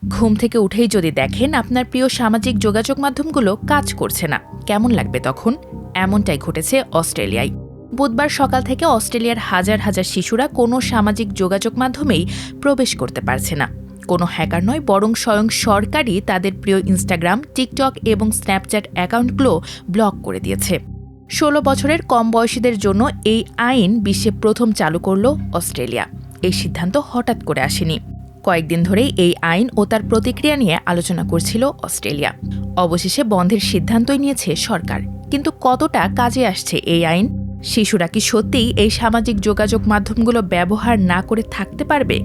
ঘুম থেকে উঠেই যদি দেখেন আপনার প্রিয় সামাজিক যোগাযোগ মাধ্যমগুলো কাজ করছে না, কেমন লাগবে তখন? এমনটাই ঘটেছে অস্ট্রেলিয়ায়। বুধবার সকাল থেকে অস্ট্রেলিয়ার হাজার হাজার শিশুরা কোনো সামাজিক যোগাযোগ মাধ্যমেই প্রবেশ করতে পারছে না। কোনো হ্যাকার নয়, বরং স্বয়ং সরকারই তাদের প্রিয় ইনস্টাগ্রাম, টিকটক এবং স্ন্যাপচ্যাট অ্যাকাউন্টগুলো ব্লক করে দিয়েছে। ১৬ বছরের কম বয়সীদের জন্য এই আইন বিশ্বে প্রথম চালু করল অস্ট্রেলিয়া। এই সিদ্ধান্ত হঠাৎ করে আসেনি। কয়েকদিন ধরেই এই আইন ও তার প্রতিক্রিয়া নিয়ে আলোচনা করছিল অস্ট্রেলিয়া। অবশেষে বন্ধের সিদ্ধান্তই নিয়েছে সরকার। কিন্তু কতটা কাজে আসছে এই আইন? শিশুরা কি সত্যিই এই সামাজিক যোগাযোগ মাধ্যমগুলো ব্যবহার না করে থাকতে পারবে?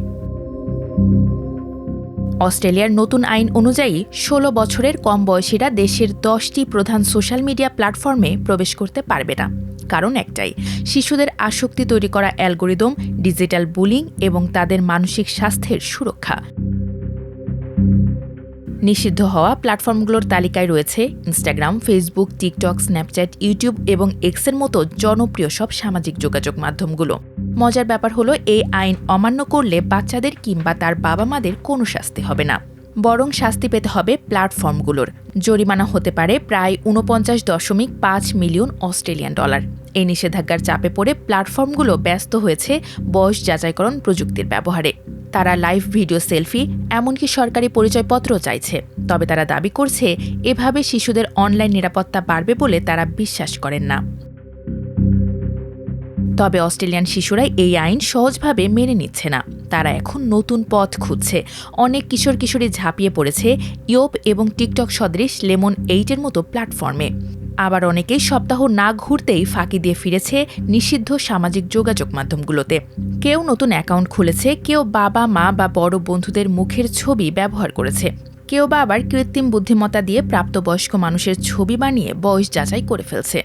অস্ট্রেলিয়ার নতুন আইন অনুযায়ী ১৬ বছরের কম বয়সীরা দেশের ১০টি প্রধান সোশ্যাল মিডিয়া প্ল্যাটফর্মে প্রবেশ করতে পারবে না। কারণ একটাই, শিশুদের আসক্তি তৈরি করা অ্যালগোরিদম, ডিজিটাল বুলিং এবং তাদের মানসিক স্বাস্থ্যের সুরক্ষা। নিষিদ্ধ হওয়া প্ল্যাটফর্মগুলোর তালিকায় রয়েছে Instagram, Facebook, TikTok, Snapchat, YouTube এবং এক্সের মতো জনপ্রিয় সব সামাজিক যোগাযোগ মাধ্যমগুলো। মজার ব্যাপার হলো, এই আইন অমান্য করলে বাচ্চাদের কিংবা তার বাবা মাদের কোনো শাস্তি হবে না, বরং শাস্তি পেতে হবে প্ল্যাটফর্মগুলোর। জরিমানা হতে পারে প্রায় ৪৯.৫ মিলিয়ন অস্ট্রেলিয়ান ডলার। এই নিষেধাজ্ঞার চাপে পড়ে প্ল্যাটফর্মগুলো ব্যস্ত হয়েছে বয়স যাচাইকরণ প্রযুক্তির ব্যবহারে। তারা লাইভ ভিডিও, সেলফি, এমনকি সরকারি পরিচয়পত্র চাইছে। তবে তারা দাবি করছে এভাবে শিশুদের অনলাইন নিরাপত্তা বাড়বে বলে তারা বিশ্বাস করেন না। তবে অস্ট্রেলিয়ান শিশুরা এই আইন সহজভাবে মেনে নিচ্ছে না। তারা এখন নতুন পথ খুঁজছে। অনেক কিশোর কিশোরী ঝাঁপিয়ে পড়েছে ইয়োপ এবং টিকটক সদৃশ লেমন 8-এর মতো প্ল্যাটফর্মে। আবার অনেকেই সপ্তাহ না ঘুরতেই ফাঁকি দিয়ে ফিরেছে নিষিদ্ধ সামাজিক যোগাযোগ মাধ্যমগুলোতে। কেউ নতুন অ্যাকাউন্ট খুলেছে, কেউ বাবা মা বা বড় বন্ধুদের মুখের ছবি ব্যবহার করেছে, কেউ বা আবার কৃত্রিম বুদ্ধিমত্তা দিয়ে প্রাপ্তবয়স্ক মানুষের ছবি বানিয়ে বয়স যাচাই করে ফেলছে।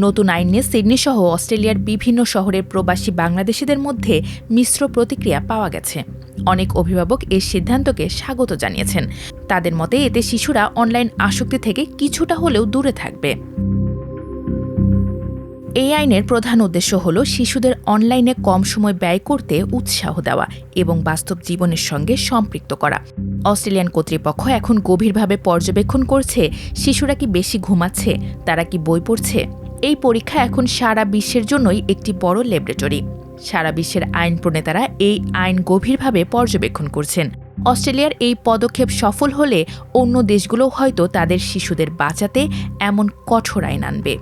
নতুন আইন নিয়ে সিডনি সহ অস্ট্রেলিয়ার বিভিন্ন শহরের প্রবাসী বাংলাদেশিদের মধ্যে মিশ্র প্রতিক্রিয়া পাওয়া গেছে। অনেক অভিভাবক এই সিদ্ধান্তকে স্বাগত জানিয়েছেন। তাদের মতে এতে শিশুরা অনলাইন আসক্তি থেকে কিছুটা হলেও দূরে থাকবে। এই আইনের প্রধান উদ্দেশ্য হল শিশুদের অনলাইনে কম সময় ব্যয় করতে উৎসাহ দেওয়া এবং বাস্তব জীবনের সঙ্গে সম্পৃক্ত করা। অস্ট্রেলিয়ান কর্তৃপক্ষ এখন গভীরভাবে পর্যবেক্ষণ করছে শিশুরা কি বেশি ঘুমাচ্ছে, তারা কি বই পড়ছে। এই পরীক্ষা এখন সারা বিশ্বের জন্যই একটি বড় ল্যাবরেটরি। সারা বিশ্বের আইন প্রণেতারা এই আইন গভীরভাবে পর্যবেক্ষণ করছেন। অস্ট্রেলিয়ার এই পদক্ষেপ সফল হলে অন্য দেশগুলো হয়তো তাদের শিশুদের বাঁচাতে এমন কঠোর আইন আনবে।